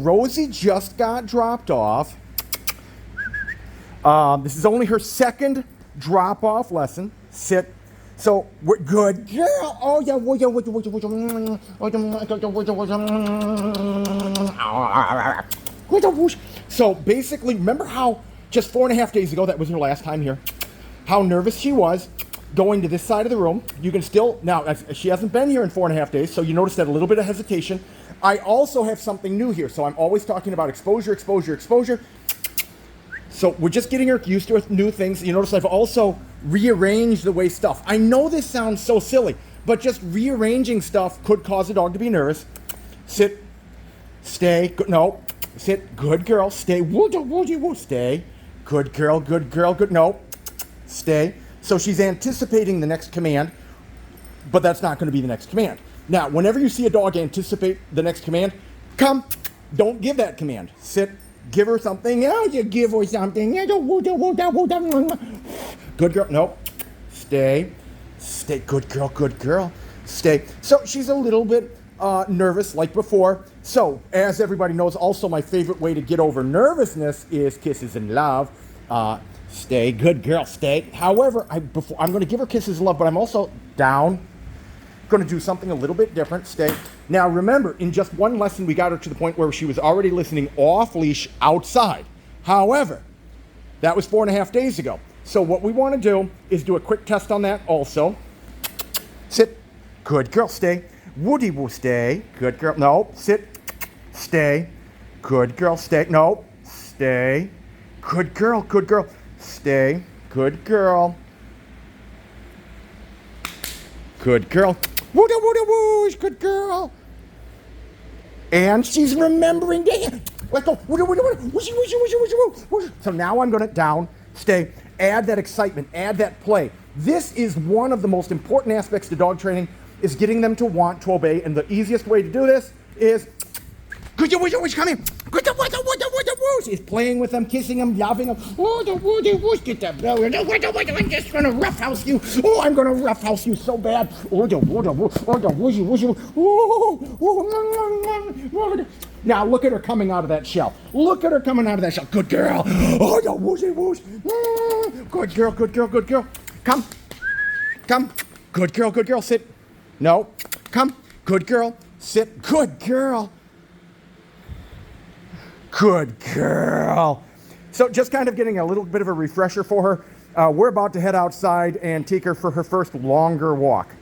Rosie just got dropped off. This is only her second drop-off lesson. Sit. So we're good girl. Oh yeah. So basically, remember how just 4.5 days ago, that was her last time here, how nervous she was going to this side of the room. You can still, now she hasn't been here in 4.5 days, so you notice that a little bit of hesitation. I also have something new here, so I'm always talking about exposure. So we're just getting her used to new things. You notice I've also rearranged the way stuff. I know this sounds so silly, but just rearranging stuff could cause a dog to be nervous. Sit, stay, no, sit, good girl, stay, stay, good girl, good, no, stay. So she's anticipating the next command, but that's not going to be the next command. Now, whenever you see a dog anticipate the next command, come, don't give that command. Sit, give her something. Oh, you give her something. Good girl. Nope. Stay. Stay. Good girl. Stay. So she's a little bit nervous like before. So, as everybody knows, also my favorite way to get over nervousness is kisses and love. Stay. Good girl. Stay. However, I'm going to give her kisses and love, but I'm also down. Going to do something a little bit different. Stay. Now remember, in just one lesson, we got her to the point where she was already listening off leash outside. However, that was 4.5 days ago. So what we want to do is do a quick test on that also. Sit. Good girl. Stay. Woody will stay. Good girl. No. Sit. Stay. Good girl. Stay. No. Stay. Good girl. Stay. Good girl. Good girl. Wooda, good girl. And she's remembering. Let's go. So now I'm going to down, stay, add that excitement, add that play. This is one of the most important aspects to dog training, is getting them to want to obey. And the easiest way to do this is, come here. Is playing with them, kissing them, loving them. Get that bell. I'm just gonna roughhouse you. Oh, I'm gonna roughhouse you so bad. Now look at her coming out of that shell. Good girl. Good girl. Come. Good girl. Sit. No. Come. Good girl. Sit. Good girl. Good girl. So just kind of getting a little bit of a refresher for her. We're about to head outside and take her for her first longer walk.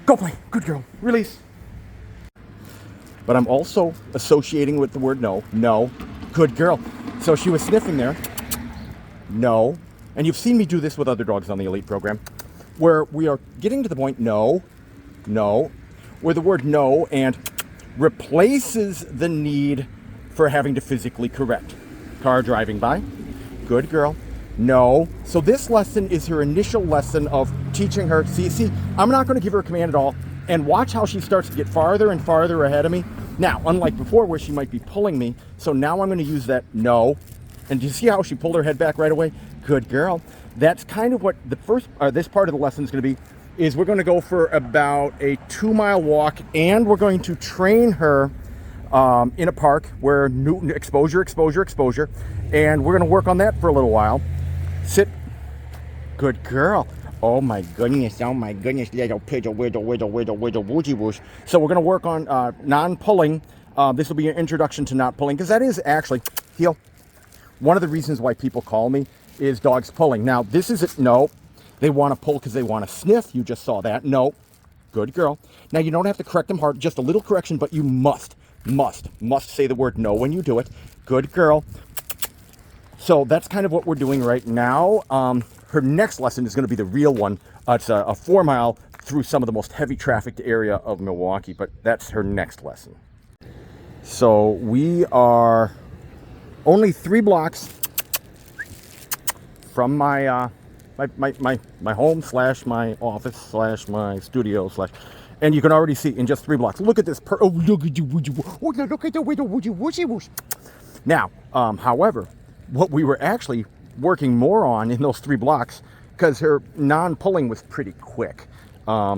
Go play. Good girl. Release. But I'm also associating with the word no. No. Good girl. So she was sniffing there. No. And you've seen me do this with other dogs on the Elite program, where we are getting to the point no, where the word no and replaces the need for having to physically correct. Car driving by. Good girl. No. So this lesson is her initial lesson of teaching her. See, I'm not going to give her a command at all. And watch how she starts to get farther and farther ahead of me. Now, unlike before where she might be pulling me, so now I'm going to use that no. And do you see how she pulled her head back right away? Good girl. That's kind of what the first, this part of the lesson is going to be, is we're going to go for about a 2-mile walk, and we're going to train her in a park where exposure, and we're going to work on that for a little while. Sit. Good girl. Oh my goodness, little piddle, widdle, woozy woosh. So we're going to work on non-pulling. This will be an introduction to not pulling, because that is actually, heel. One of the reasons why people call me is dogs pulling. Now, this is it. No, they want to pull because they want to sniff. You just saw that. No. Good girl. Now, you don't have to correct them hard, just a little correction, but you must say the word no when you do it. Good girl. So that's kind of what we're doing right now. Her next lesson is going to be the real one. It's a 4-mile through some of the most heavy trafficked area of Milwaukee, but that's her next lesson. So we are only 3 blocks from my my home / my office / my studio / and you can already see in just 3 blocks. Look at this. Look at the way. Now, however, what we were actually working more on in those 3 blocks, because her non-pulling was pretty quick. I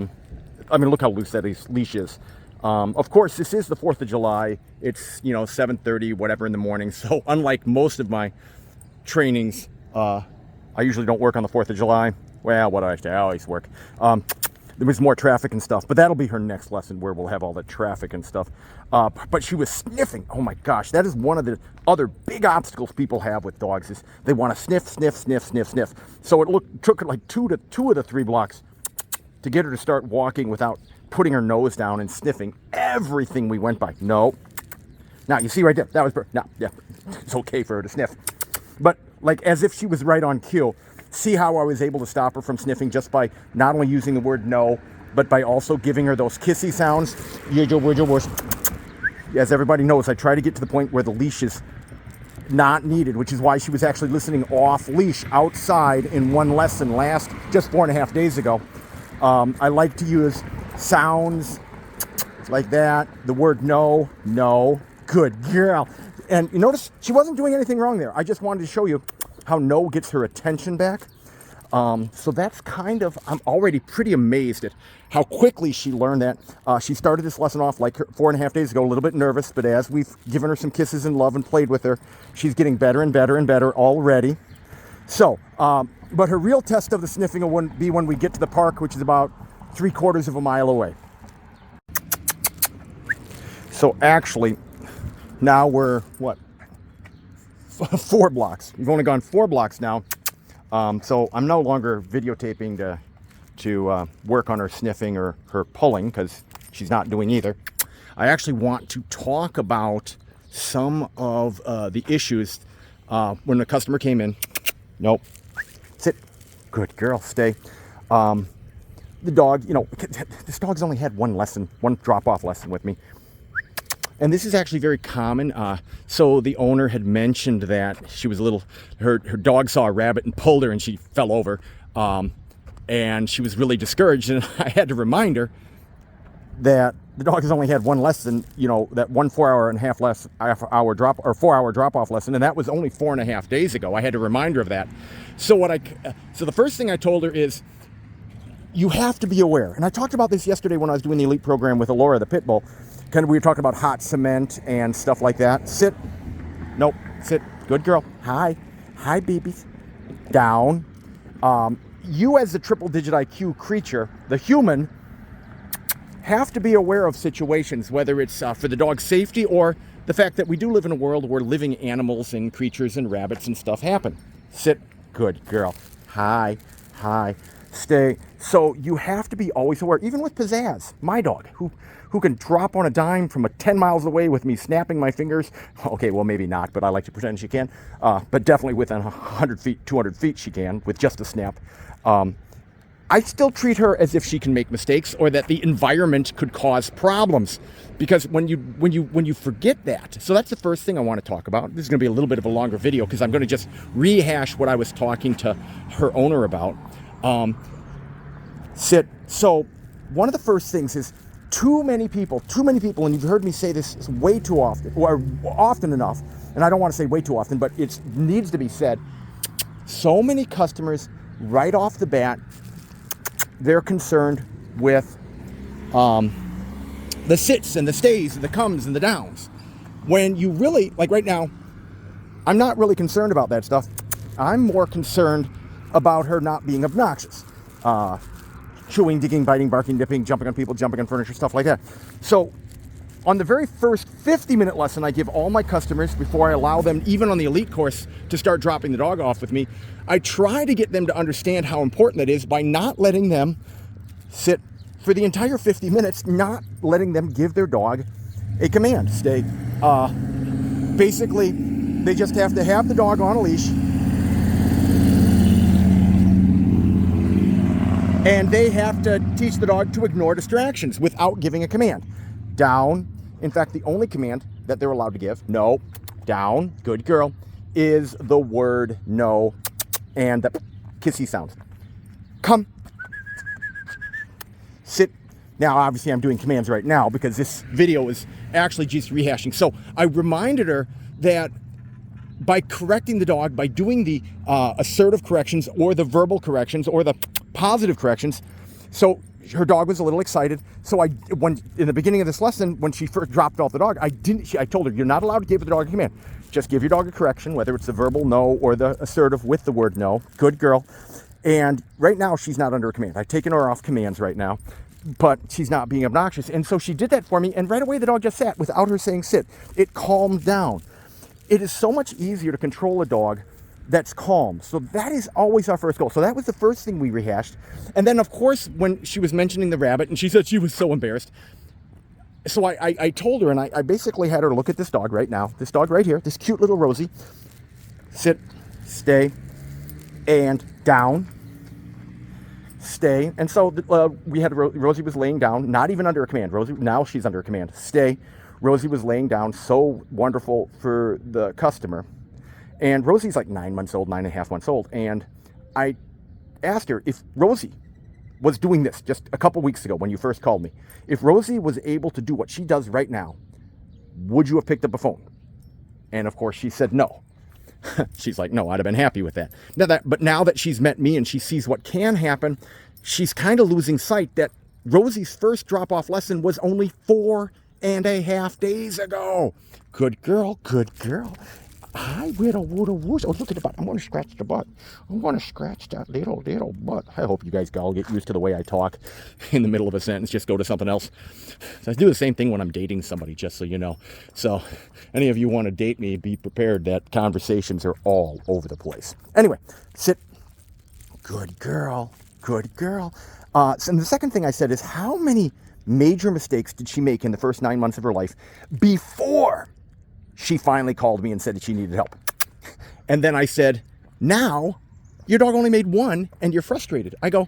mean, look how loose that leash is. Of course, this is the 4th of July. It's, 7:30, whatever in the morning. So unlike most of my trainings, I usually don't work on the 4th of July. Well, what do I say? I always work. There was more traffic and stuff, but that'll be her next lesson where we'll have all the traffic and stuff. But she was sniffing. Oh my gosh, that is one of the other big obstacles people have with dogs is they want to sniff, sniff, sniff, sniff, sniff. So it took like two of the 3 blocks to get her to start walking without putting her nose down and sniffing everything we went by. No. Now, you see right there, that was, no, yeah, it's okay for her to sniff. But like as if she was right on cue. See how I was able to stop her from sniffing just by not only using the word no, but by also giving her those kissy sounds. As everybody knows, I try to get to the point where the leash is not needed, which is why she was actually listening off leash outside in one lesson just 4.5 days ago. I like to use sounds like that. The word no, no, good girl. And you notice she wasn't doing anything wrong there. I just wanted to show you how no gets her attention back. So that's kind of, I'm already pretty amazed at how quickly she learned that. She started this lesson off like 4.5 days ago, a little bit nervous, but as we've given her some kisses and love and played with her, she's getting better and better and better already. So, but her real test of the sniffing will be when we get to the park, which is about 3/4 of a mile away. So actually, now we're, 4 blocks. We've only gone 4 blocks now. So I'm no longer videotaping to work on her sniffing or her pulling because she's not doing either. I actually want to talk about some of the issues when the customer came in. Nope. Sit. Good girl. Stay. The dog, this dog's only had one drop-off lesson with me. And this is actually very common. So the owner had mentioned that she was her dog saw a rabbit and pulled her and she fell over. And she was really discouraged. And I had to remind her that the dog has only had one lesson, that 1 4-hour drop-off lesson. And that was only 4.5 days ago. I had to remind her of that. So so the first thing I told her is, you have to be aware. And I talked about this yesterday when I was doing the elite program with Alora, the pit bull. We were talking about hot cement and stuff like that. Sit. Nope. Sit. Good girl. Hi. Hi, babies. Down. You as the triple-digit IQ creature, the human, have to be aware of situations, whether it's for the dog's safety or the fact that we do live in a world where living animals and creatures and rabbits and stuff happen. Sit. Good girl. Hi. Hi. Stay. So you have to be always aware, even with Pizzazz, my dog, who can drop on a dime from 10 miles away with me snapping my fingers. Okay, well, maybe not, but I like to pretend she can. But definitely within 100 feet, 200 feet, she can with just a snap. I still treat her as if she can make mistakes or that the environment could cause problems. Because when you forget that, so that's the first thing I want to talk about. This is going to be a little bit of a longer video because I'm going to just rehash what I was talking to her owner about. Sit. So one of the first things is too many people, and you've heard me say this way too often, or often enough, and I don't want to say way too often, but it needs to be said. So many customers, right off the bat, they're concerned with the sits and the stays and the comes and the downs. When you really, like right now, I'm not really concerned about that stuff. I'm more concerned about her not being obnoxious. Chewing, digging, biting, barking, nipping, jumping on people, jumping on furniture, stuff like that. So on the very first 50-minute lesson I give all my customers before I allow them, even on the elite course, to start dropping the dog off with me, I try to get them to understand how important that is by not letting them sit for the entire 50 minutes, not letting them give their dog a command. Stay. Basically, they just have to have the dog on a leash, and they have to teach the dog to ignore distractions without giving a command. Down. In fact, the only command that they're allowed to give, no, down, good girl, is the word no and the kissy sound. Come. Sit. Now, obviously, I'm doing commands right now because this video is actually just rehashing. So I reminded her that by correcting the dog, by doing the assertive corrections or the verbal corrections or the positive corrections, so her dog was a little excited. So when in the beginning of this lesson, when she first dropped off the dog, I told her, you're not allowed to give the dog a command. Just give your dog a correction, whether it's the verbal no or the assertive with the word no. Good girl. And right now she's not under a command. I've taken her off commands right now, but she's not being obnoxious. And so she did that for me. And right away the dog just sat without her saying sit. It calmed down. It is so much easier to control a dog that's calm. So that is always our first goal. So that was the first thing we rehashed. And then, of course, when she was mentioning the rabbit, and she said she was so embarrassed. So I told her, and I basically had her look at this dog right now. This dog right here, this cute little Rosie. Sit, stay, and down, stay. And so we had Rosie was laying down, not even under a command. Rosie, now she's under a command. Stay. Rosie was laying down, so wonderful for the customer. And Rosie's like 9 months old, 9.5 months old. And I asked her if Rosie was doing this just a couple weeks ago when you first called me. If Rosie was able to do what she does right now, would you have picked up a phone? And of course she said no. She's like, no, I'd have been happy with that. But now that she's met me and she sees what can happen, she's kind of losing sight that Rosie's first drop-off lesson was only 4.5 days ago. Good girl, good girl. Hi, widow, wooda, woosh. Oh, look at the butt. I'm going to scratch the butt. I'm going to scratch that little butt. I hope you guys all get used to the way I talk in the middle of a sentence. Just go to something else. So I do the same thing when I'm dating somebody, just so you know. So any of you want to date me, be prepared that conversations are all over the place. Anyway, sit. Good girl. Good girl. So the second thing I said is, how many major mistakes did she make in the first 9 months of her life before she finally called me and said that she needed help? And then I said, now your dog only made one and you're frustrated. I go,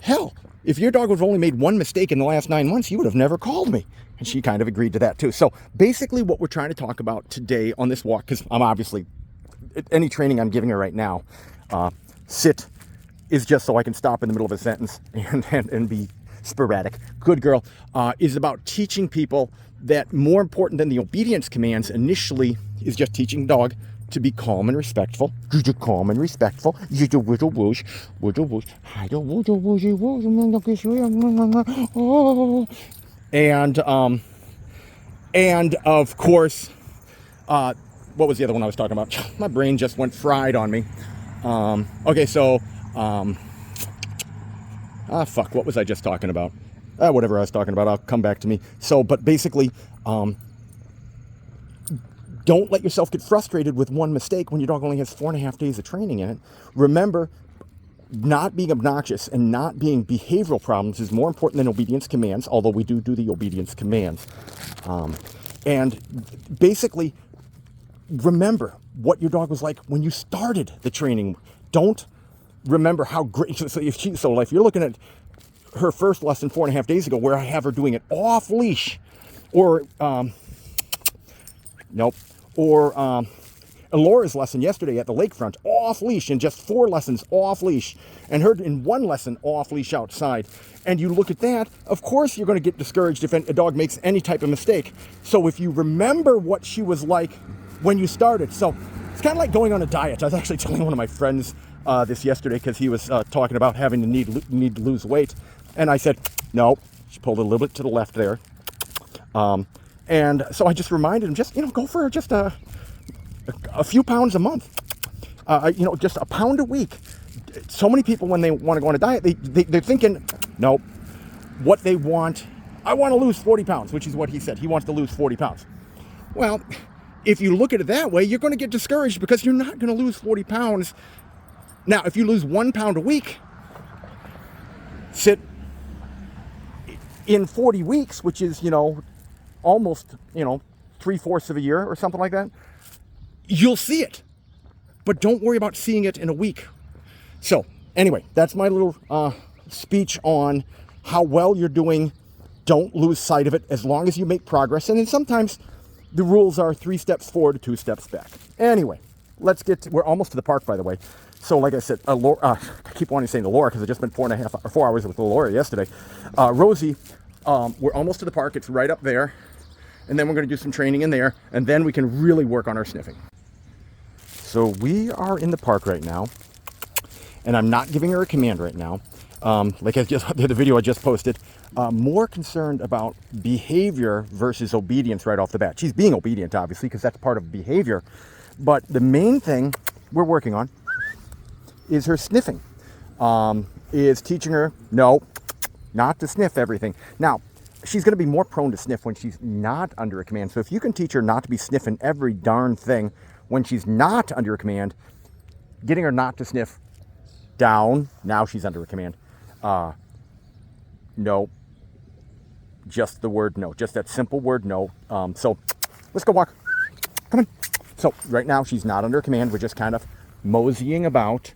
hell, if your dog would have only made one mistake in the last 9 months, you would have never called me. And she kind of agreed to that too. So basically what we're trying to talk about today on this walk, because I'm obviously, any training I'm giving her right now, sit is just so I can stop in the middle of a sentence and be sporadic. Good girl is about teaching people that more important than the obedience commands initially is just teaching the dog to be calm and respectful. Calm and respectful. And of course, what was the other one I was talking about? My brain just went fried on me. Okay, so fuck, what was I just talking about? Whatever I was talking about, I'll come back to me. So, but basically, don't let yourself get frustrated with one mistake when your dog only has 4.5 days of training in it. Remember, not being obnoxious and not being behavioral problems is more important than obedience commands, although we do the obedience commands. And basically, remember what your dog was like when you started the training. Don't remember how great, so if you're looking at her first lesson 4.5 days ago, where I have her doing it off leash, or Alora's lesson yesterday at the lakefront, off leash, and just 4 lessons off leash, and her in 1 lesson off leash outside. And you look at that, of course you're going to get discouraged if a dog makes any type of mistake. So if you remember what she was like when you started, so it's kind of like going on a diet. I was actually telling one of my friends this yesterday, because he was talking about having the need to lose weight. And I said, no, she pulled a little bit to the left there. And so I just reminded him, just, go for just a few pounds a month. Just a pound a week. So many people, when they want to go on a diet, they're thinking, no, what they want, I want to lose 40 pounds, which is what he said. He wants to lose 40 pounds. Well, if you look at it that way, you're going to get discouraged because you're not going to lose 40 pounds. Now, if you lose 1 pound a week, sit in 40 weeks, which is, almost, 3/4 of a year or something like that, you'll see it. But don't worry about seeing it in a week. So, anyway, that's my little speech on how well you're doing. Don't lose sight of it as long as you make progress. And then sometimes the rules are 3 steps forward, 2 steps back. Anyway, we're almost to the park, by the way. So like I said, I keep wanting to say Laura because I just spent 4 hours with Laura yesterday. Rosie, we're almost to the park. It's right up there. And then we're going to do some training in there. And then we can really work on our sniffing. So we are in the park right now. And I'm not giving her a command right now. like I just the video I just posted, more concerned about behavior versus obedience right off the bat. She's being obedient, obviously, because that's part of behavior. But the main thing we're working on is her sniffing. Is teaching her, no, not to sniff everything. Now, she's going to be more prone to sniff when she's not under a command. So if you can teach her not to be sniffing every darn thing when she's not under a command, getting her not to sniff down, now she's under a command. No, just the word no, just that simple word no. So let's go walk. Come on. So right now she's not under command. We're just kind of moseying about.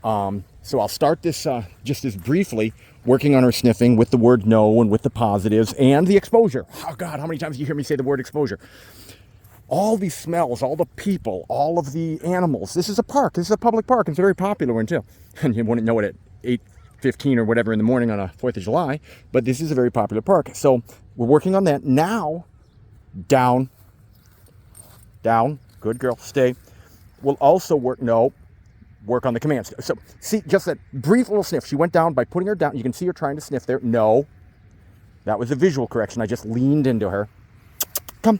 So I'll start this just as briefly, working on her sniffing with the word no and with the positives and the exposure. Oh God, how many times do you hear me say the word exposure? All these smells, all the people, all of the animals. This is a park. This is a public park. It's a very popular one too. And you wouldn't know it at 8:15 or whatever in the morning on a 4th of July, but this is a very popular park. So we're working on that. Now, down, good girl, stay. We'll also work on the commands. So see, just that brief little sniff. She went down by putting her down. You can see her trying to sniff there. No, that was a visual correction. I just leaned into her. Come,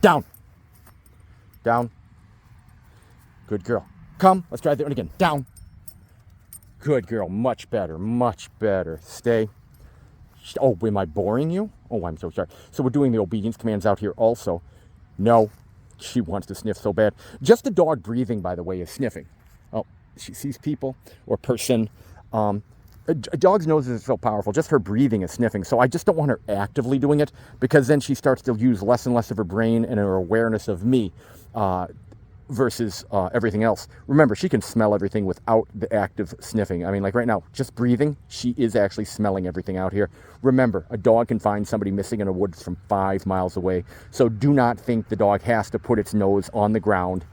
down. Good girl. Come, let's try that one again. Down. Good girl, much better. Stay. Oh, am I boring you? Oh, I'm so sorry. So we're doing the obedience commands out here also. No, she wants to sniff so bad. Just the dog breathing, by the way, is sniffing. Oh, she sees people or person. A dog's nose is so powerful. Just her breathing is sniffing. So I just don't want her actively doing it, because then she starts to use less and less of her brain and her awareness of me versus everything else. Remember, she can smell everything without the active sniffing. I mean, like right now, just breathing, she is actually smelling everything out here. Remember, a dog can find somebody missing in a woods from 5 miles away. So do not think the dog has to put its nose on the ground.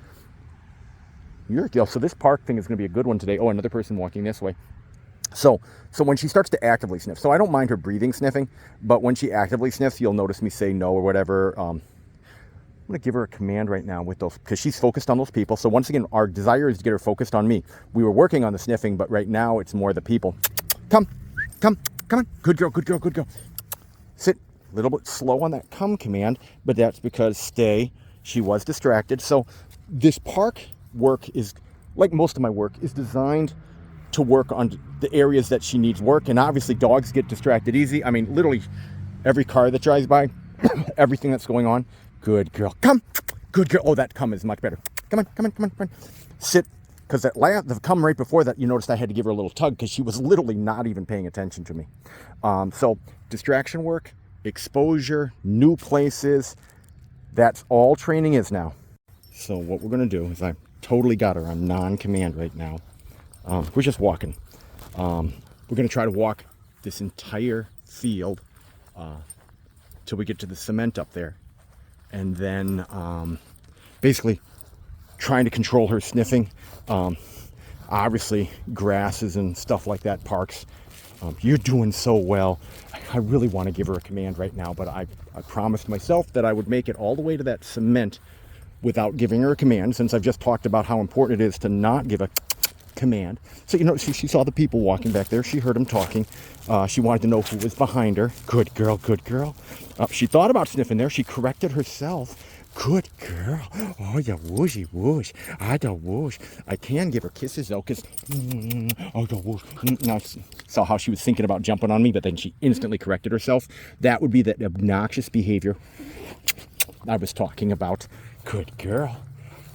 So this park thing is going to be a good one today. Oh, another person walking this way. So when she starts to actively sniff, so I don't mind her breathing sniffing, but when she actively sniffs, you'll notice me say no or whatever. I'm going to give her a command right now with those, because she's focused on those people. So once again, our desire is to get her focused on me. We were working on the sniffing, but right now it's more the people. Come on. Good girl. Sit. A little bit slow on that come command, but that's because stay. She was distracted. So this park work is, like most of my work, is designed to work on the areas that she needs work. And obviously dogs get distracted easy. I mean, literally every car that drives by, everything that's going on. Good girl. Come. Good girl. Oh, that come is much better. Come on. Sit. Because the come right before that, you noticed I had to give her a little tug because she was literally not even paying attention to me. So distraction work, exposure, new places, that's all training is now. So what we're going to do is I totally got her on non-command right now. We're just walking. We're going to try to walk this entire field till we get to the cement up there. And then basically trying to control her sniffing. Obviously grasses and stuff like that, parks. You're doing so well. I really want to give her a command right now, but I promised myself that I would make it all the way to that cement without giving her a command, since I've just talked about how important it is to not give a command. So, you know, she saw the people walking back there. She heard them talking. She wanted to know who was behind her. Good girl. She thought about sniffing there. She corrected herself. Good girl. Oh, yeah, wooshy whoosh. I don't whoosh. I can give her kisses, though, because... oh, the whoosh. Now, saw how she was thinking about jumping on me, but then she instantly corrected herself. That would be that obnoxious behavior I was talking about. Good girl.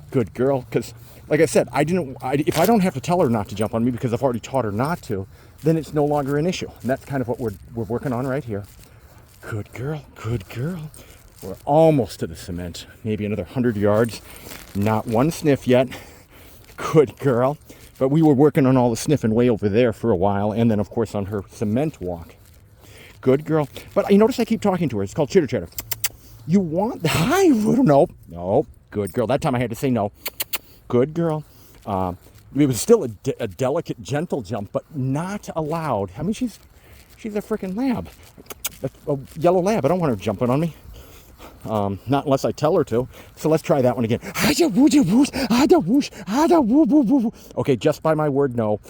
Because, like I said, if I don't have to tell her not to jump on me because I've already taught her not to, then it's no longer an issue. And that's kind of what we're working on right here. Good girl. We're almost to the cement. Maybe another 100 yards. Not one sniff yet. Good girl. But we were working on all the sniffing way over there for a while. And then, of course, on her cement walk. Good girl. But you notice I keep talking to her. It's called chitter chatter. You want... Hi, Nope. Good girl. That time I had to say no. Good girl. It was still a delicate, gentle jump, but not allowed. I mean, she's a freaking lab. A yellow lab. I don't want her jumping on me. Not unless I tell her to. So let's try that one again. Okay, just by my word, no.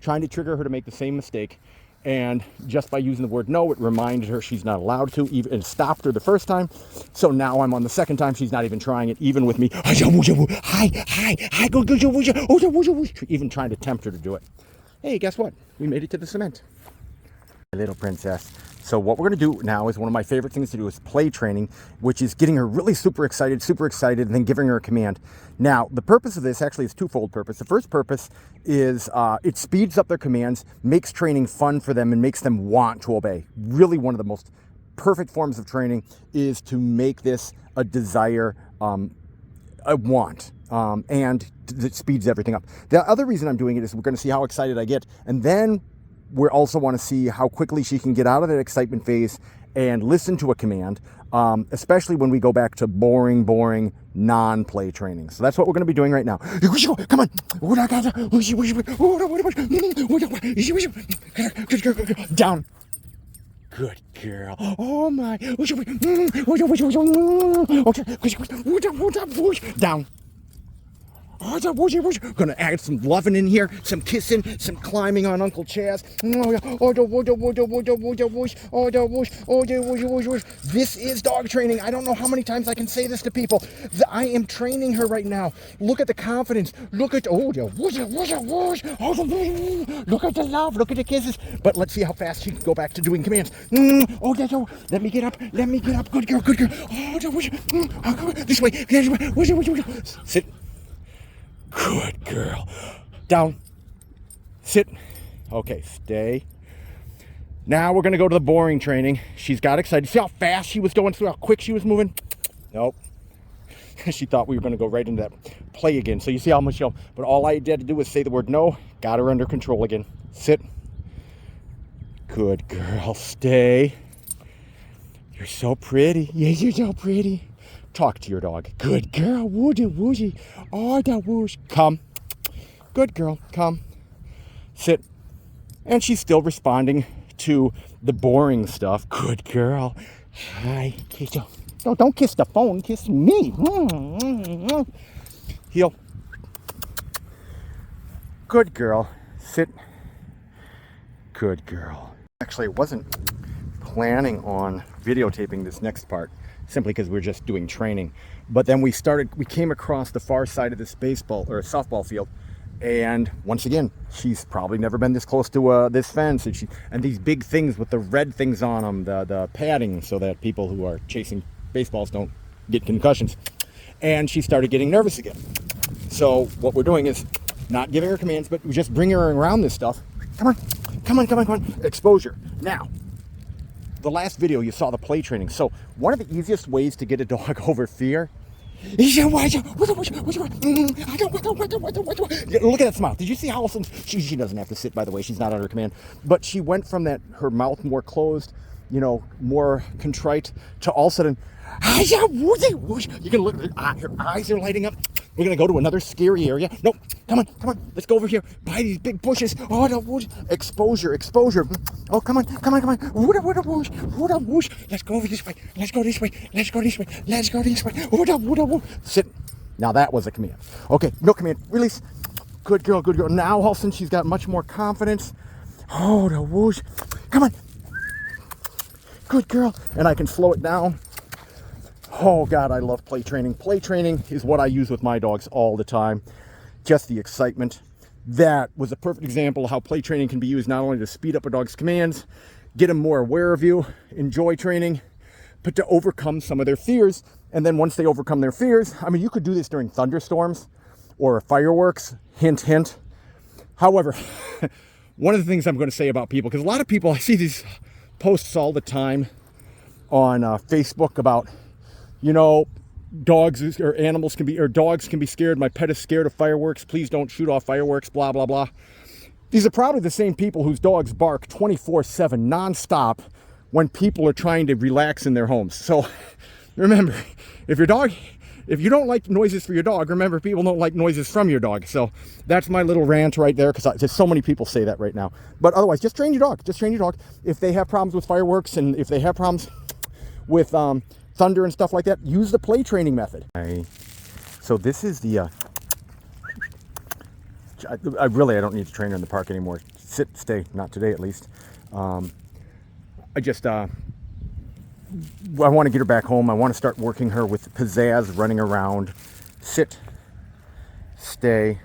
trying to trigger her to make the same mistake. And just by using the word no, it reminded her she's not allowed to, even and stopped her the first time. So now I'm on the second time. She's not even trying it, even with me. Even trying to tempt her to do it. Hey, guess what? We made it to the cement. My little princess. So what we're going to do now is one of my favorite things to do is play training, which is getting her really super excited, and then giving her a command. Now, the purpose of this actually is twofold purpose. The first purpose is it speeds up their commands, makes training fun for them, and makes them want to obey. Really one of the most perfect forms of training is to make this a desire, a want, and it speeds everything up. The other reason I'm doing it is we're going to see how excited I get, and then we also want to see how quickly she can get out of that excitement phase and listen to a command, especially when we go back to boring, non-play training. So that's what we're going to be doing right now. Come on. Down. Good girl. Oh my. Down. Gonna add some loving in here, some kissing, some climbing on Uncle Chaz. This is dog training. I don't know how many times I can say this to people. I am training her right now. Look at the confidence. Look at look at the love. Look at the kisses. But let's see how fast she can go back to doing commands. Let me get up. Good girl. This way. Sit. Good girl. Down. Sit. Okay, stay. Now we're going to go to the boring training. She's got excited. See how fast she was going through, how quick she was moving? Nope. She thought we were going to go right into that play again. So you see how much, but all I had to do was say the word no. Got her under control again. Sit. Good girl. Stay. You're so pretty. Yes, you're so pretty. Talk to your dog. Good girl. Woody. Oh, that whoosh. Come. Good girl. Come. Sit. And she's still responding to the boring stuff. Good girl. Hi. Kiss you. No, don't kiss the phone. Kiss me. Heel. Good girl. Sit. Good girl. Actually, I wasn't planning on videotaping this next part, simply because we're just doing training. But then we came across the far side of this baseball or softball field, and once again, she's probably never been this close to this fence, and these big things with the red things on them, the padding, so that people who are chasing baseballs don't get concussions. And she started getting nervous again. So what we're doing is not giving her commands, but we just bring her around this stuff. Come on. Exposure. Now, the last video you saw the play training. So one of the easiest ways to get a dog over fear is look at that smile. Did you see how Allison, she doesn't have to sit, by the way, she's not under command, but she went from that, her mouth more closed, more contrite, to all of a sudden, you can look, her eyes are lighting up. We're going to go to another scary area. No, come on. Let's go over here by these big bushes. Oh, the whoosh. Exposure. Oh, come on. Whoosh. Let's go over this way. Let's go this way. Sit. Now that was a command. Okay, no command. Release. Good girl. Now, all of a sudden, she's got much more confidence. Oh, the whoosh. Come on. Good girl. And I can slow it down. Oh God, I love play training. Play training is what I use with my dogs all the time. Just the excitement. That was a perfect example of how play training can be used not only to speed up a dog's commands, get them more aware of you, enjoy training, but to overcome some of their fears. And then once they overcome their fears, I mean, you could do this during thunderstorms or fireworks, hint. However, one of the things I'm going to say about people, because a lot of people, I see these posts all the time on Facebook about, dogs or animals can be, or dogs can be scared. My pet is scared of fireworks. Please don't shoot off fireworks, blah, blah, blah. These are probably the same people whose dogs bark 24/7 nonstop when people are trying to relax in their homes. So remember, if you don't like noises for your dog, remember, people don't like noises from your dog. So that's my little rant right there, because there's so many people say that right now. But otherwise, just train your dog. If they have problems with fireworks, and if they have problems with thunder and stuff like that, use the play training method. So this is the I really don't need to train her in the park anymore. Sit, stay, not today at least. I just, I want to get her back home. I want to start working her with pizzazz, running around, sit, stay,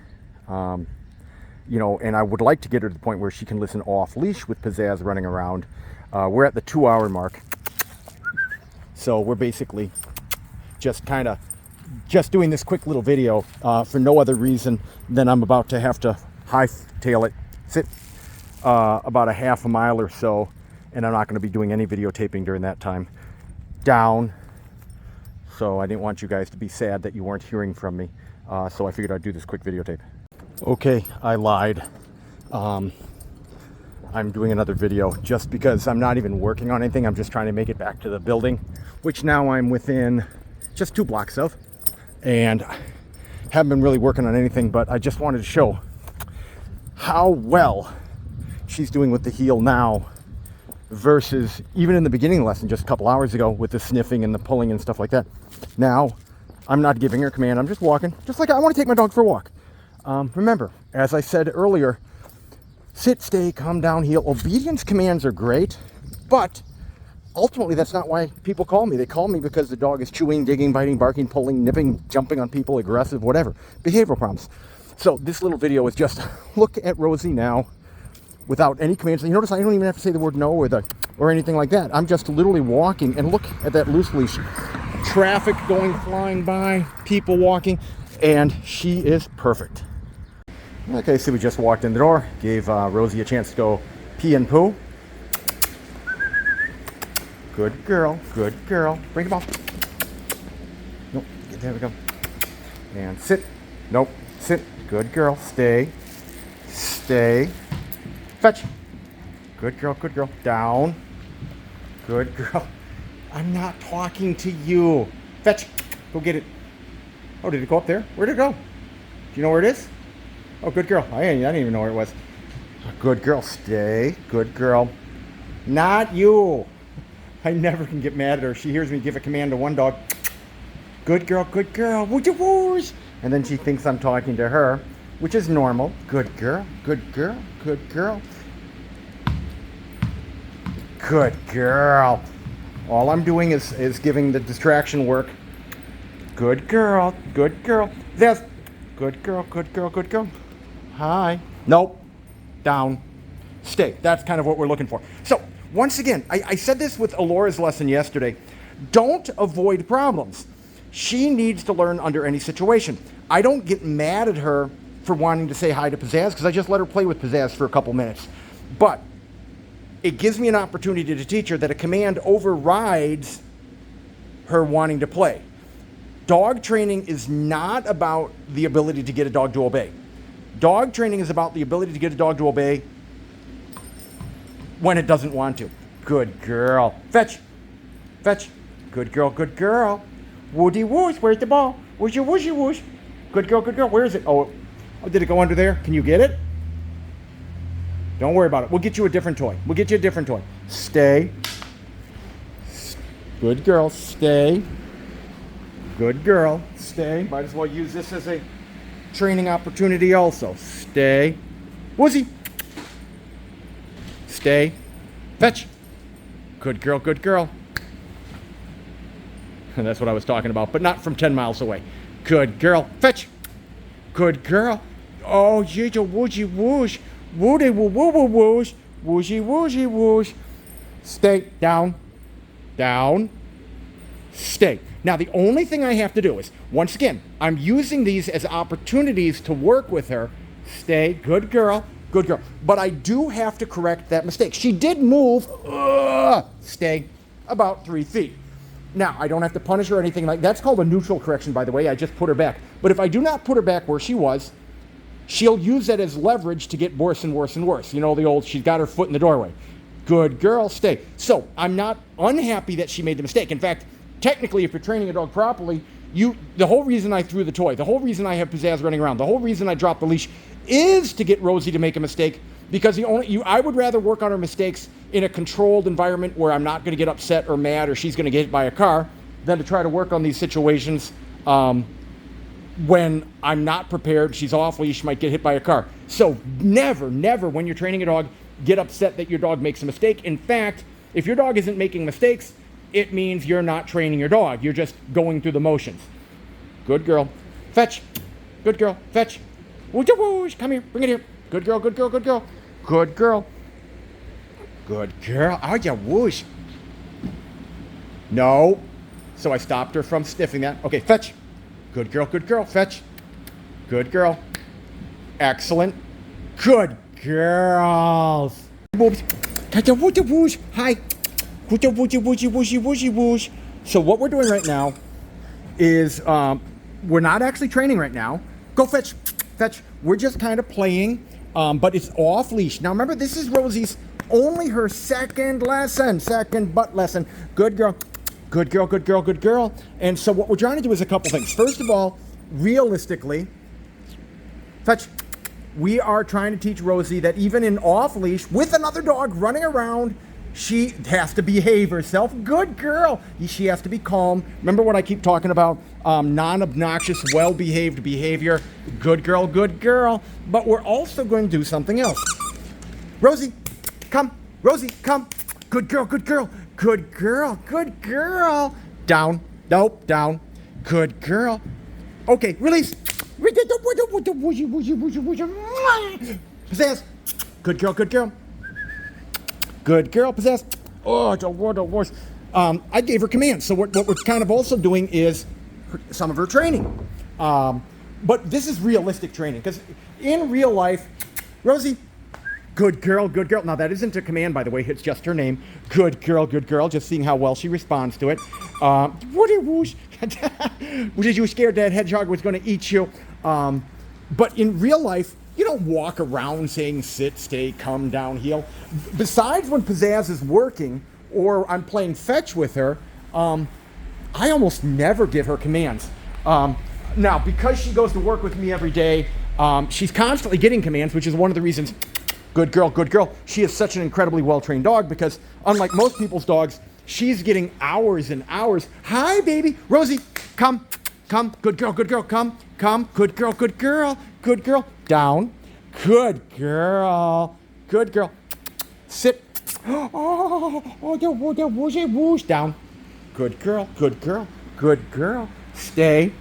you know, and I would like to get her to the point where she can listen off leash with pizzazz running around. We're at the 2-hour mark. So we're basically just kind of just doing this quick little video for no other reason than I'm about to have to hightail it, sit about a half a mile or so, and I'm not going to be doing any videotaping during that time. Down. So I didn't want you guys to be sad that you weren't hearing from me. So I figured I'd do this quick videotape. Okay, I lied. I'm doing another video just because I'm not even working on anything. I'm just trying to make it back to the building, which now I'm within just 2 blocks of, and haven't been really working on anything, but I just wanted to show how well she's doing with the heel now versus even in the beginning lesson just a couple hours ago with the sniffing and the pulling and stuff like that. Now I'm not giving her command. I'm just walking, just like I want to take my dog for a walk. Remember, as I said earlier, sit, stay, calm down, heel. Obedience commands are great, but ultimately that's not why people call me. They call me because the dog is chewing, digging, biting, barking, pulling, nipping, jumping on people, aggressive, whatever. Behavioral problems. So this little video is just look at Rosie now without any commands. You notice I don't even have to say the word no or anything like that. I'm just literally walking, and look at that loose leash. Traffic going flying by, people walking, and she is perfect. Okay, so we just walked in the door, gave Rosie a chance to go pee and poo. Good girl, good girl. Bring the ball. Nope, there we go. And sit. Nope, sit. Good girl. Stay. Stay. Fetch. Good girl, good girl. Down. Good girl. I'm not talking to you. Fetch. Go get it. Oh, did it go up there? Where'd it go? Do you know where it is? Oh, good girl. I didn't even know where it was. Good girl. Stay. Good girl. Not you. I never can get mad at her. She hears me give a command to one dog. Good girl. Good girl. Would you whoosh? And then she thinks I'm talking to her, which is normal. Good girl. Good girl. Good girl. Good girl. All I'm doing is giving the distraction work. Good girl. Good girl. This. Good girl. Good girl. Good girl. Hi. Nope. Down. Stay. That's kind of what we're looking for. So, once again, I said this with Alora's lesson yesterday. Don't avoid problems. She needs to learn under any situation. I don't get mad at her for wanting to say hi to Pizzazz because I just let her play with Pizzazz for a couple minutes. But it gives me an opportunity to teach her that a command overrides her wanting to play. Dog training is not about the ability to get a dog to obey. Dog training is about the ability to get a dog to obey when it doesn't want to. Good girl. Fetch. Fetch. Good girl, good girl. Woody whoosh, where's the ball? Wooshy wooshy whoosh. Good girl, good girl. Where is it? Oh, did it go under there? Can you get it? Don't worry about it. We'll get you a different toy. We'll get you a different toy. Stay. Good girl. Stay. Good girl. Stay. Might as well use this as a training opportunity also. Stay. Woozy. Stay. Fetch. Good girl, good girl. And that's what I was talking about, but not from 10 miles away. Good girl. Fetch. Good girl. Oh, yeah, wooshy whoosh. Woody woo woo woo whoosh. Wooshy wooshy whoosh. Stay. Down. Down. Stay. Now, the only thing I have to do is, once again, I'm using these as opportunities to work with her. Stay. Good girl. Good girl. But I do have to correct that mistake. She did move. Stay about 3 feet. Now, I don't have to punish her or anything like that. That's called a neutral correction, by the way. I just put her back. But if I do not put her back where she was, she'll use that as leverage to get worse and worse and worse. You know, the old, she's got her foot in the doorway. Good girl, stay. So I'm not unhappy that she made the mistake. In fact, technically, if you're training a dog properly, the whole reason I threw the toy, the whole reason I have Pizzazz running around, the whole reason I dropped the leash is to get Rosie to make a mistake, because I would rather work on her mistakes in a controlled environment where I'm not going to get upset or mad or she's going to get hit by a car than to try to work on these situations when I'm not prepared, she's off leash, might get hit by a car. So never, never when you're training a dog, get upset that your dog makes a mistake. In fact, if your dog isn't making mistakes, it means you're not training your dog. You're just going through the motions. Good girl. Fetch. Good girl. Fetch. Woocha woosh. Come here. Bring it here. Good girl, good girl, good girl. Good girl. Good girl. Oh, yeah, whoosh. No. So I stopped her from sniffing that. Okay, fetch. Good girl, good girl. Fetch. Good girl. Excellent. Good girls. Whoops. Woocha whoosh. Hi. Woocha woocha wooshy wooshy wooshy whoosh. So what we're doing right now is we're not actually training right now. Go fetch. Fetch. We're just kind of playing, but it's off leash. Now remember, this is Rosie's only her second butt lesson. Good girl. Good girl, good girl, good girl. And so what we're trying to do is a couple things. First of all, realistically, fetch. We are trying to teach Rosie that even in off leash with another dog running around, she has to behave herself. Good girl. She has to be calm. Remember what I keep talking about? Non-obnoxious, well-behaved behavior. Good girl, good girl. But we're also going to do something else. Rosie, come. Rosie, come. Good girl, good girl. Good girl, good girl. Down. Nope, down. Good girl. Okay, release. Possess. Good girl, good girl. Good girl, possess. Oh, the wash. I gave her commands. So what we're kind of also doing is some of her training. But this is realistic training because in real life, Rosie, good girl, good girl. Now that isn't a command, by the way. It's just her name. Good girl, good girl. Just seeing how well she responds to it. Woody whoosh. You were scared that hedgehog was going to eat you. But in real life, you don't walk around saying sit, stay, come, down, heel. Besides when Pizzazz is working or I'm playing fetch with her, I almost never give her commands. Now, because she goes to work with me every day, she's constantly getting commands, which is one of the reasons, good girl, good girl. She is such an incredibly well-trained dog because unlike most people's dogs, she's getting hours and hours. Hi, baby. Rosie, come, come. Good girl, come, come. Good girl, good girl, good girl. Down. Good girl. Good girl. Sit. Oh, whoosh. Down. Good girl, good girl, good girl. Stay.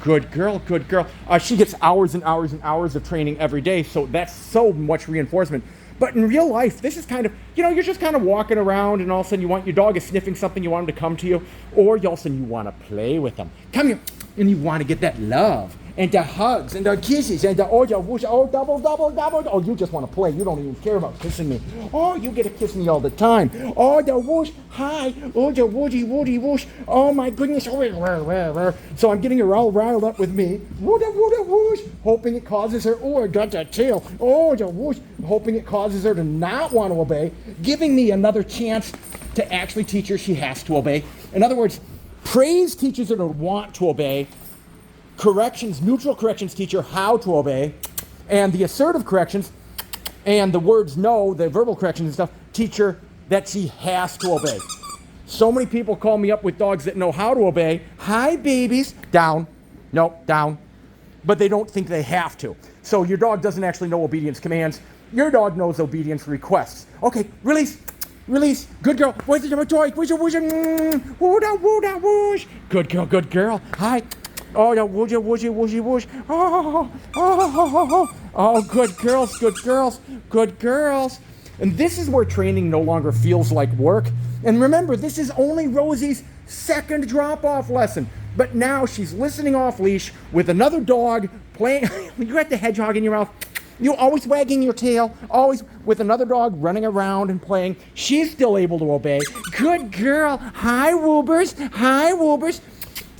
Good girl, good girl. She gets hours and hours and hours of training every day, so that's so much reinforcement. But in real life, this is kind of, you're just kind of walking around and all of a sudden your dog is sniffing something, you want him to come to you, or all of a sudden you want to play with them. Come here. And you want to get that love and the hugs and the kisses and the double. Oh, you just want to play. You don't even care about kissing me. Oh, you get to kiss me all the time. Oh, the whoosh, hi. Oh, the woody whoosh. Oh, my goodness. Oh, so I'm getting her all riled up with me. Woosh, hoping it causes her, I got that tail. Oh, the whoosh, hoping it causes her to not want to obey, giving me another chance to actually teach her she has to obey. In other words, praise teaches her to want to obey. Neutral corrections teach her how to obey. And the assertive corrections and the words no, the verbal corrections and stuff, teach her that she has to obey. So many people call me up with dogs that know how to obey. Hi, babies. Down. No, down. But they don't think they have to. So your dog doesn't actually know obedience commands. Your dog knows obedience requests. Okay, release. Release. Good girl. Where's your toy? Where's your whoosh? Whoosh. Good girl. Good girl. Hi. Oh, yeah, whoosh. Oh, good girls. Good girls. Good girls. And this is where training no longer feels like work. And remember, this is only Rosie's second drop-off lesson. But now she's listening off leash with another dog playing. You got the hedgehog in your mouth. You're always wagging your tail, always with another dog running around and playing. She's still able to obey. Good girl. Hi, Woobers. Hi, Woobers.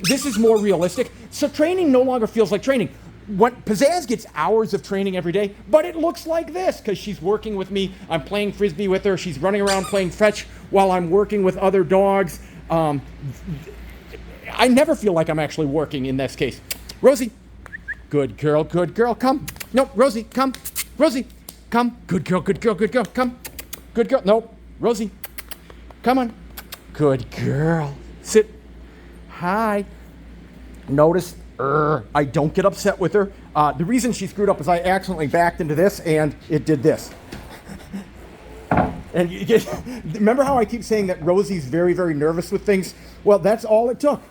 This is more realistic. So training no longer feels like training. Pizzazz gets hours of training every day, but it looks like this because she's working with me. I'm playing Frisbee with her. She's running around playing fetch while I'm working with other dogs. I never feel like I'm actually working in this case. Rosie. Good girl, come. No, Rosie, come. Rosie, come. Good girl, come. Good girl. No, Rosie, come on. Good girl. Sit. Hi. Notice I don't get upset with her. The reason she screwed up is I accidentally backed into this and it did this. And remember how I keep saying that Rosie's very, very nervous with things? Well, that's all it took.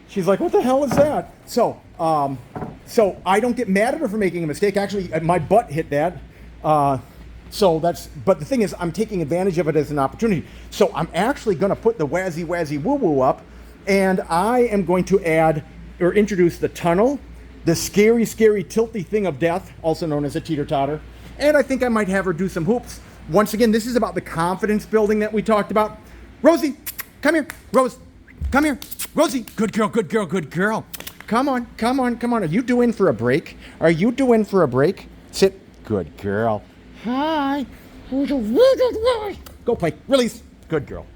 She's like, what the hell is that? So I don't get mad at her for making a mistake. Actually, my butt hit that. But the thing is, I'm taking advantage of it as an opportunity. So I'm actually going to put the Wazzy Wazzy Woo Woo up, and I am going to add or introduce the tunnel, the scary, scary tilty thing of death, also known as a teeter-totter, and I think I might have her do some hoops. Once again, this is about the confidence building that we talked about. Rosie, come here. Rose, come here. Rosie, good girl, good girl, good girl. Come on, come on, come on. Are you due in for a break? Are you due in for a break? Sit. Good girl. Hi. Go play. Release. Good girl.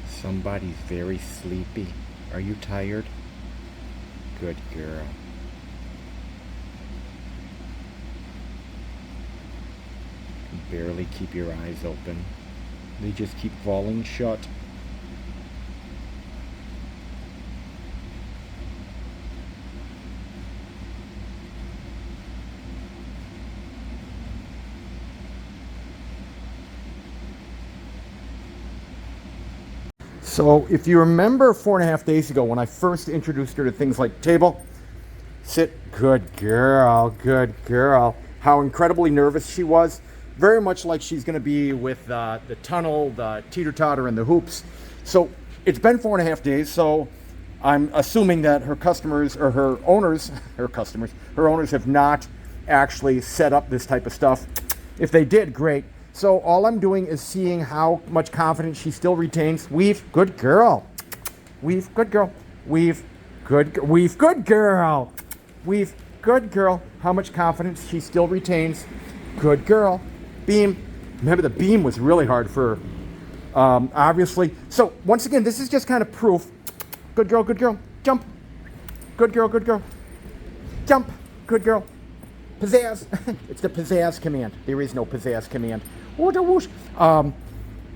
Somebody's very sleepy. Are you tired? Good girl. You can barely keep your eyes open. They just keep falling shut. So if you remember 4.5 days ago when I first introduced her to things like table, sit, good girl, how incredibly nervous she was, very much like she's going to be with the tunnel, the teeter-totter, and the hoops. So it's been 4.5 days, so I'm assuming that her customers, or her owners have not actually set up this type of stuff. If they did, great. So all I'm doing is seeing how much confidence she still retains. Weave, good girl. Weave, good girl. Weave, good girl. Weave, good girl. How much confidence she still retains. Good girl. Beam. Remember, the beam was really hard for her, obviously. So once again, this is just kind of proof. Good girl, good girl. Jump. Good girl, good girl. Jump. Good girl. Pizzazz. It's the pizzazz command. There is no pizzazz command. Whoosh.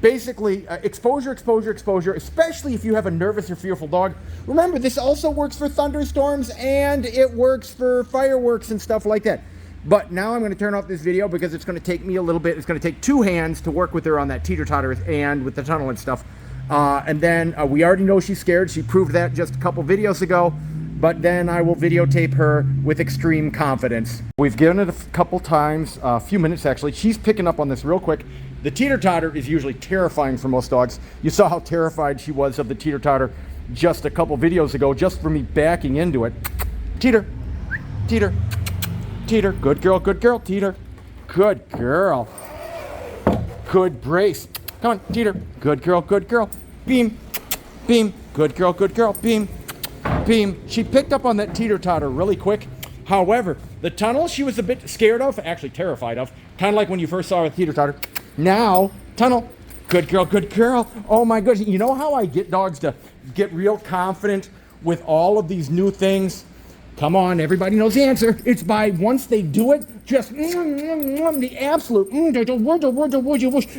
Basically, exposure, especially if you have a nervous or fearful dog. Remember, this also works for thunderstorms and it works for fireworks and stuff like that. But now I'm going to turn off this video because it's going to take me a little bit. It's going to take 2 hands to work with her on that teeter-totter and with the tunnel and stuff. And then we already know she's scared. She proved that just a couple videos ago. But then I will videotape her with extreme confidence. We've given it a couple times, a few minutes actually. She's picking up on this real quick. The teeter-totter is usually terrifying for most dogs. You saw how terrified she was of the teeter-totter just a couple videos ago, just for me backing into it. Teeter, teeter, teeter. Good girl, teeter. Good girl. Good brace. Come on, teeter. Good girl. Beam, beam. Good girl, beam. Beam. She picked up on that teeter-totter really quick. However, the tunnel she was a bit scared of, actually terrified of, kind of like when you first saw her teeter-totter. Now, tunnel. Good girl. Oh my goodness. You know how I get dogs to get real confident with all of these new things? Come on, everybody knows the answer. It's by once they do it, just the absolute,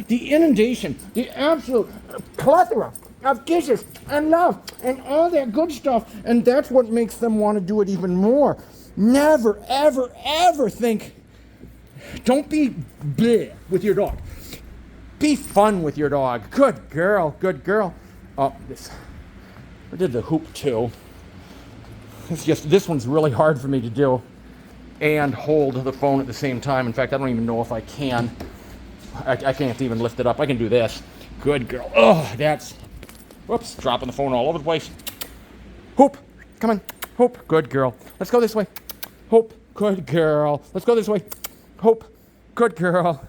the inundation, the absolute plethora of kisses and love and all that good stuff. And that's what makes them want to do it even more. Never, ever, ever think, don't be bleh with your dog. Be fun with your dog. Good girl. Oh, I did the hoop too. It's just, this one's really hard for me to do and hold the phone at the same time. In fact, I don't even know if I can. I can't even lift it up. I can do this. Good girl. Oh, that's, whoops, dropping the phone all over the place. Hoop, come on. Hoop, good girl. Let's go this way. Hoop, good girl. Let's go this way. Hoop, good girl.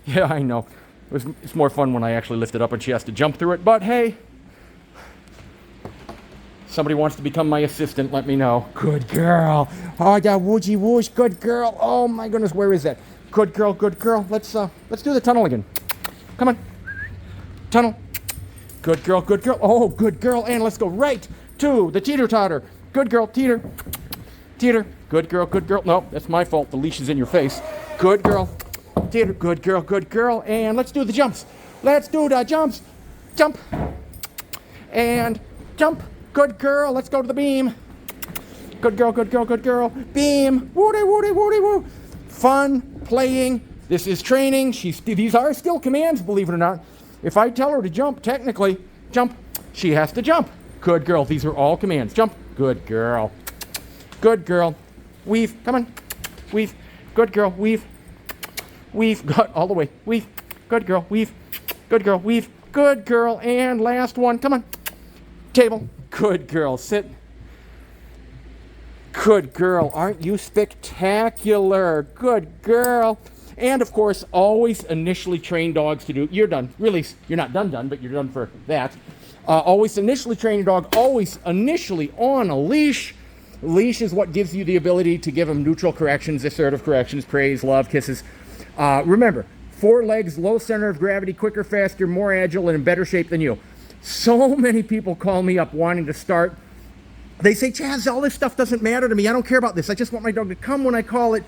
Yeah, I know. It's more fun when I actually lift it up and she has to jump through it. But hey, somebody wants to become my assistant, let me know. Good girl. Oh, yeah, woojie woosh, good girl. Oh my goodness, where is that? Good girl, good girl. Let's do the tunnel again. Come on. Tunnel. Good girl, good girl. Oh, good girl. And let's go right to the teeter-totter. Good girl, teeter. Teeter. Good girl, good girl. No, that's my fault. The leash is in your face. Good girl. Teeter. Good girl, good girl. And let's do the jumps. Let's do the jumps. Jump. And jump. Good girl. Let's go to the beam. Good girl, good girl, good girl. Beam. Woody, woody, woody, woo. Fun, playing. This is training. These are still commands, believe it or not. If I tell her to jump, technically, jump, she has to jump. Good girl. These are all commands. Jump. Good girl. Good girl. Weave. Come on. Weave. Good girl. Weave. Weave. Good. All the way. Weave. Good girl. Weave. Good girl. Weave. Good girl. And last one. Come on. Table. Good girl. Sit. Good girl. Aren't you spectacular? Good girl. And of course, always initially train dogs to do, you're done. Release. You're not done, but you're done for that. Always initially train your dog, always initially on a leash. Leash is what gives you the ability to give them neutral corrections, assertive corrections, praise, love, kisses. Remember, 4 legs, low center of gravity, quicker, faster, more agile, and in better shape than you. So many people call me up wanting to start. They say, Chaz, all this stuff doesn't matter to me. I don't care about this. I just want my dog to come when I call it,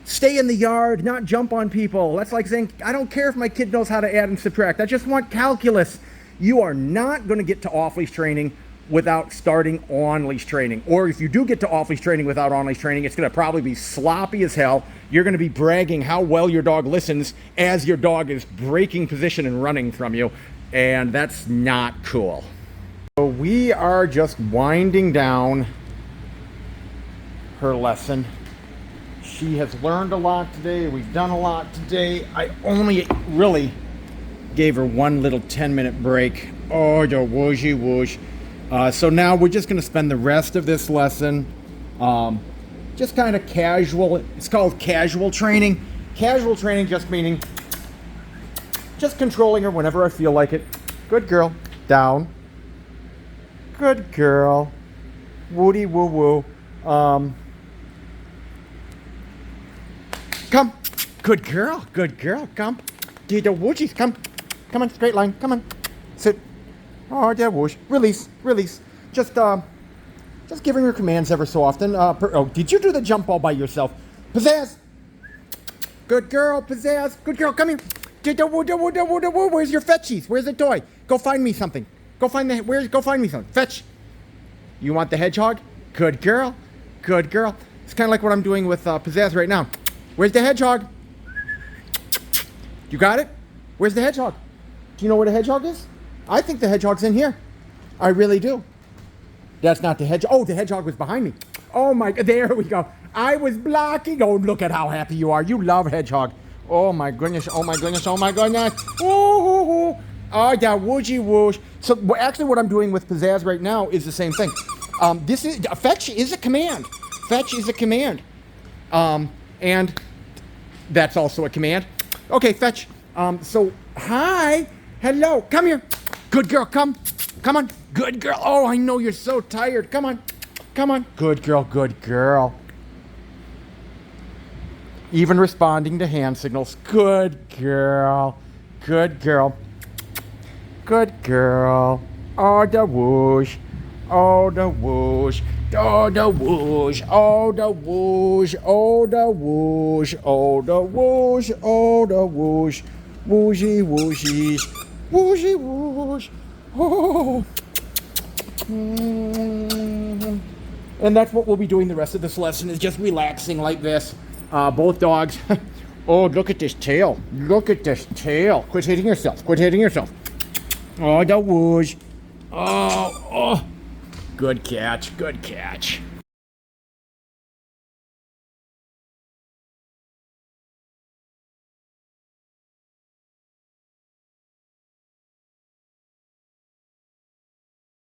stay in the yard, not jump on people. That's like saying, I don't care if my kid knows how to add and subtract. I just want calculus. You are not going to get to off-leash training without starting on-leash training. Or if you do get to off-leash training without on-leash training, it's going to probably be sloppy as hell. You're going to be bragging how well your dog listens as your dog is breaking position and running from you. And that's not cool. So we are just winding down her lesson. She has learned a lot today. We've done a lot today. I only really gave her one little 10-minute break. Oh, the wooshy whoosh. So now we're just going to spend the rest of this lesson just kind of casual. It's called casual training. Casual training just meaning just controlling her whenever I feel like it. Good girl. Down. Good girl. Woody woo woo. Come. Good girl. Good girl. Come. Do the wooshies. Come. Come on. Straight line. Come on. Sit. Oh, yeah, whoosh. Release. Release. Just giving her commands ever so often. Oh, did you do the jump all by yourself? Pizzazz. Good girl. Pizzazz. Good girl. Come here. Where's your fetchies? Where's the toy? Go find me something. Go find me something. Fetch. You want the hedgehog? Good girl. Good girl. It's kind of like what I'm doing with Pizzazz right now. Where's the hedgehog? You got it? Where's the hedgehog? Do you know where the hedgehog is? I think the hedgehog's in here. I really do. That's not the hedgehog. Oh, the hedgehog was behind me. Oh my, there we go. I was blocking. Oh, look at how happy you are. You love hedgehog. Oh my goodness. Oh my goodness. Oh my goodness. Ooh. Oh, yeah, wooshy whoosh. So actually what I'm doing with Pizzazz right now is the same thing. Fetch is a command. Fetch is a command. And that's also a command. Okay, fetch. So, hi. Hello. Come here. Good girl. Come. Come on. Good girl. Oh, I know you're so tired. Come on. Come on. Good girl. Good girl. Even responding to hand signals. Good girl. Good girl. Good girl. Oh, the whoosh. Oh, the whoosh. Oh, the whoosh. Oh, the whoosh. Oh, the whoosh. Oh, the whoosh. Oh, the whoosh. Wooshy wooshies. Wooshy whoosh. Oh. And that's what we'll be doing the rest of this lesson, is just relaxing like this. Both dogs. Oh, look at this tail. Look at this tail. Quit hitting yourself. Quit hitting yourself. Oh, the whoosh. Oh. Good catch. Good catch.